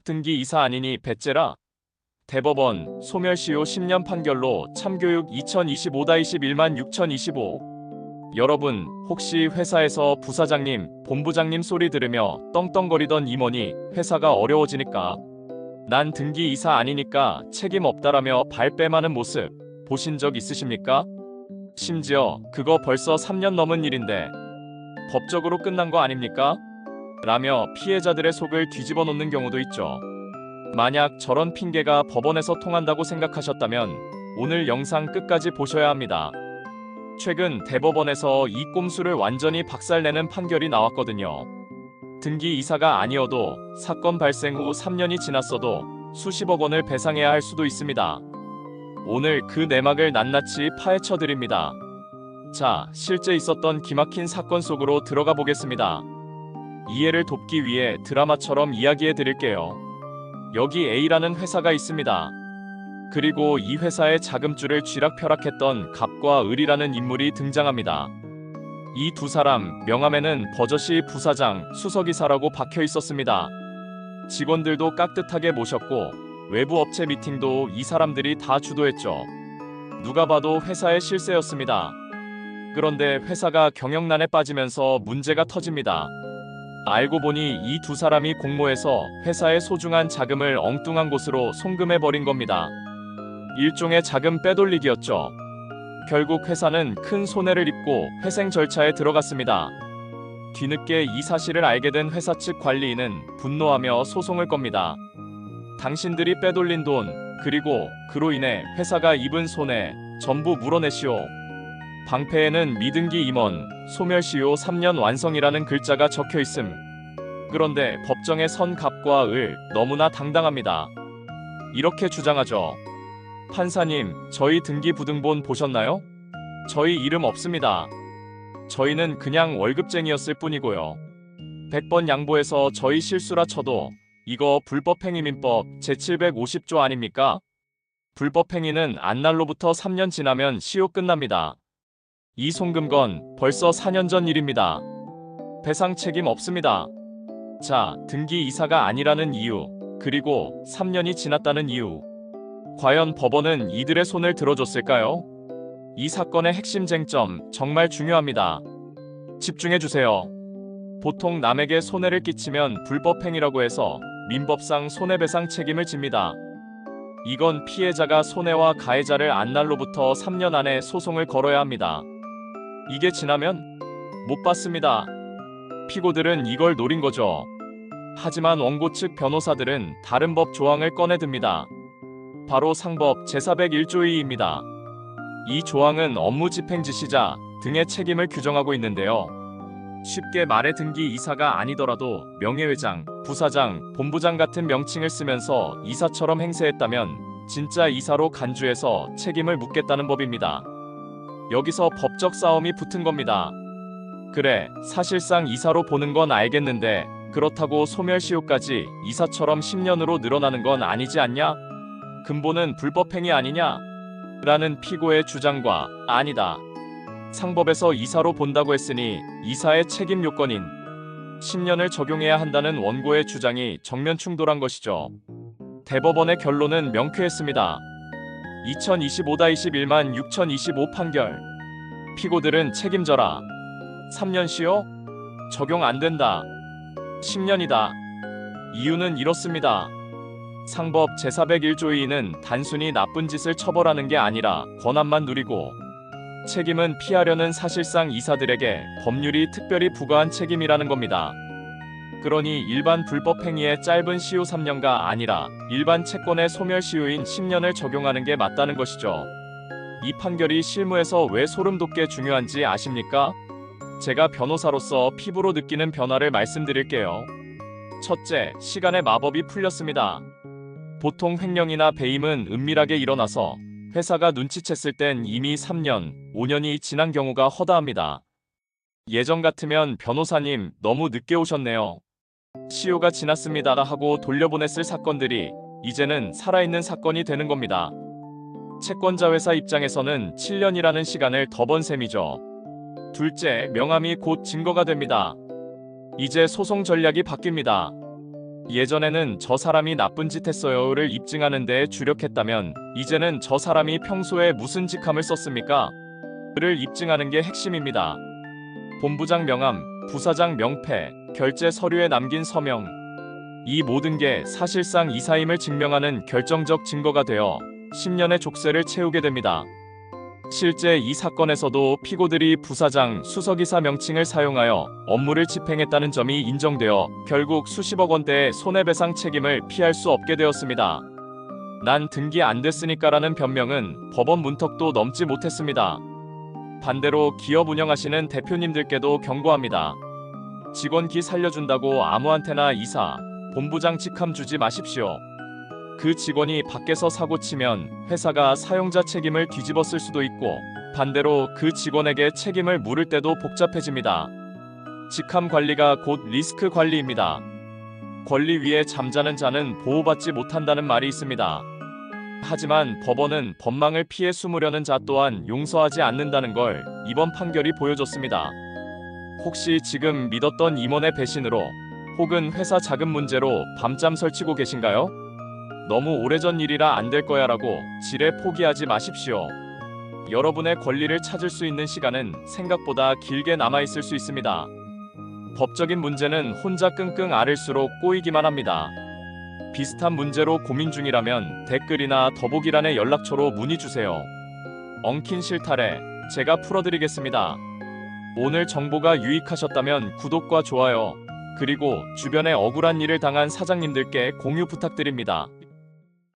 등기 이사 아니니 배째라. 대법원 소멸시효 10년 판결로 참교육 2025-21만 6025. 여러분, 혹시 회사에서 부사장님, 본부장님 소리 들으며 떵떵거리던 임원이 회사가 어려워지니까 난 등기 이사 아니니까 책임 없다라며 발뺌하는 모습 보신 적 있으십니까? 심지어 그거 벌써 3년 넘은 일인데 법적으로 끝난 거 아닙니까? 라며 피해자들의 속을 뒤집어 놓는 경우도 있죠. 만약 저런 핑계가 법원에서 통한다고 생각하셨다면 오늘 영상 끝까지 보셔야 합니다. 최근 대법원에서 이 꼼수를 완전히 박살내는 판결이 나왔거든요. 등기 이사가 아니어도 사건 발생 후 3년이 지났어도 수십억 원을 배상해야 할 수도 있습니다. 오늘 그 내막을 낱낱이 파헤쳐 드립니다. 자, 실제 있었던 기막힌 사건 속으로 들어가 보겠습니다. 이해를 돕기 위해 드라마처럼 이야기해 드릴게요. 여기 A라는 회사가 있습니다. 그리고 이 회사의 자금줄을 쥐락펴락했던 갑과 을이라는 인물이 등장합니다. 이 두 사람 명함에는 버젓이 부사장, 수석이사라고 박혀 있었습니다. 직원들도 깍듯하게 모셨고 외부 업체 미팅도 이 사람들이 다 주도했죠. 누가 봐도 회사의 실세였습니다. 그런데 회사가 경영난에 빠지면서 문제가 터집니다. 알고 보니 이 두 사람이 공모해서 회사의 소중한 자금을 엉뚱한 곳으로 송금해버린 겁니다. 일종의 자금 빼돌리기였죠. 결국 회사는 큰 손해를 입고 회생 절차에 들어갔습니다. 뒤늦게 이 사실을 알게 된 회사 측 관리인은 분노하며 소송을 겁니다. 당신들이 빼돌린 돈, 그리고 그로 인해 회사가 입은 손해 전부 물어내시오. 방패에는 미등기 임원, 소멸시효 3년 완성이라는 글자가 적혀 있음. 그런데 법정에 선 갑과 을 너무나 당당합니다. 이렇게 주장하죠. 판사님, 저희 등기 부등본 보셨나요? 저희 이름 없습니다. 저희는 그냥 월급쟁이였을 뿐이고요. 100번 양보해서 저희 실수라 쳐도 이거 불법행위민법 제750조 아닙니까? 불법행위는 안날로부터 3년 지나면 시효 끝납니다. 이 송금건 벌써 4년 전 일입니다. 배상 책임 없습니다. 자, 등기 이사가 아니라는 이유, 그리고 3년이 지났다는 이유. 과연 법원은 이들의 손을 들어줬을까요? 이 사건의 핵심 쟁점 정말 중요합니다. 집중해주세요. 보통 남에게 손해를 끼치면 불법행위라고 해서 민법상 손해배상 책임을 집니다. 이건 피해자가 손해와 가해자를 안날로부터 3년 안에 소송을 걸어야 합니다. 이게 지나면 못 받습니다. 피고들은 이걸 노린 거죠. 하지만 원고 측 변호사들은 다른 법 조항을 꺼내듭니다. 바로 상법 제401조 2입니다. 이 조항은 업무 집행 지시자 등의 책임을 규정하고 있는데요. 쉽게 말해 등기 이사가 아니더라도 명예회장, 부사장, 본부장 같은 명칭을 쓰면서 이사처럼 행세했다면 진짜 이사로 간주해서 책임을 묻겠다는 법입니다. 여기서 법적 싸움이 붙은 겁니다. 그래, 사실상 이사로 보는 건 알겠는데 그렇다고 소멸시효까지 이사처럼 10년으로 늘어나는 건 아니지 않냐? 근본은 불법행위 아니냐? 라는 피고의 주장과 아니다. 상법에서 이사로 본다고 했으니 이사의 책임 요건인 10년을 적용해야 한다는 원고의 주장이 정면 충돌한 것이죠. 대법원의 결론은 명쾌했습니다. 2025-21만 6025 판결. 피고들은 책임져라. 3년 시효? 적용 안 된다. 10년이다. 이유는 이렇습니다. 상법 제401조 2는 단순히 나쁜 짓을 처벌하는 게 아니라 권한만 누리고 책임은 피하려는 사실상 이사들에게 법률이 특별히 부과한 책임이라는 겁니다. 그러니 일반 불법행위의 짧은 시효 3년가 아니라 일반 채권의 소멸시효인 10년을 적용하는 게 맞다는 것이죠. 이 판결이 실무에서 왜 소름 돋게 중요한지 아십니까? 제가 변호사로서 피부로 느끼는 변화를 말씀드릴게요. 첫째, 시간의 마법이 풀렸습니다. 보통 횡령이나 배임은 은밀하게 일어나서 회사가 눈치챘을 땐 이미 3년, 5년이 지난 경우가 허다합니다. 예전 같으면 변호사님 너무 늦게 오셨네요. 시효가 지났습니다 하고 돌려보냈을 사건들이 이제는 살아있는 사건이 되는 겁니다. 채권자 회사 입장에서는 7년이라는 시간을 더 번 셈이죠. 둘째, 명함이 곧 증거가 됩니다. 이제 소송 전략이 바뀝니다. 예전에는 저 사람이 나쁜 짓 했어요를 입증하는 데 주력했다면 이제는 저 사람이 평소에 무슨 직함을 썼습니까? 를 입증하는 게 핵심입니다. 본부장 명함, 부사장 명패, 결제 서류에 남긴 서명. 이 모든 게 사실상 이사임을 증명하는 결정적 증거가 되어 10년의 족쇄를 채우게 됩니다. 실제 이 사건에서도 피고들이 부사장, 수석이사 명칭을 사용하여 업무를 집행했다는 점이 인정되어 결국 수십억 원대의 손해배상 책임을 피할 수 없게 되었습니다. 난 등기 안 됐으니까라는 변명은 법원 문턱도 넘지 못했습니다. 반대로 기업 운영하시는 대표님들께도 경고합니다. 직원 기 살려준다고 아무한테나 이사, 본부장 직함 주지 마십시오. 그 직원이 밖에서 사고 치면 회사가 사용자 책임을 뒤집어 쓸 수도 있고 반대로 그 직원에게 책임을 물을 때도 복잡해집니다. 직함 관리가 곧 리스크 관리입니다. 권리 위에 잠자는 자는 보호받지 못한다는 말이 있습니다. 하지만 법원은 법망을 피해 숨으려는 자 또한 용서하지 않는다는 걸 이번 판결이 보여줬습니다. 혹시 지금 믿었던 임원의 배신으로 혹은 회사 자금 문제로 밤잠 설치고 계신가요? 너무 오래전 일이라 안 될 거야 라고 지레 포기하지 마십시오. 여러분의 권리를 찾을 수 있는 시간은 생각보다 길게 남아있을 수 있습니다. 법적인 문제는 혼자 끙끙 앓을수록 꼬이기만 합니다. 비슷한 문제로 고민 중이라면 댓글이나 더보기란의 연락처로 문의주세요. 엉킨 실타래 제가 풀어드리겠습니다. 오늘 정보가 유익하셨다면 구독과 좋아요, 그리고 주변에 억울한 일을 당한 사장님들께 공유 부탁드립니다.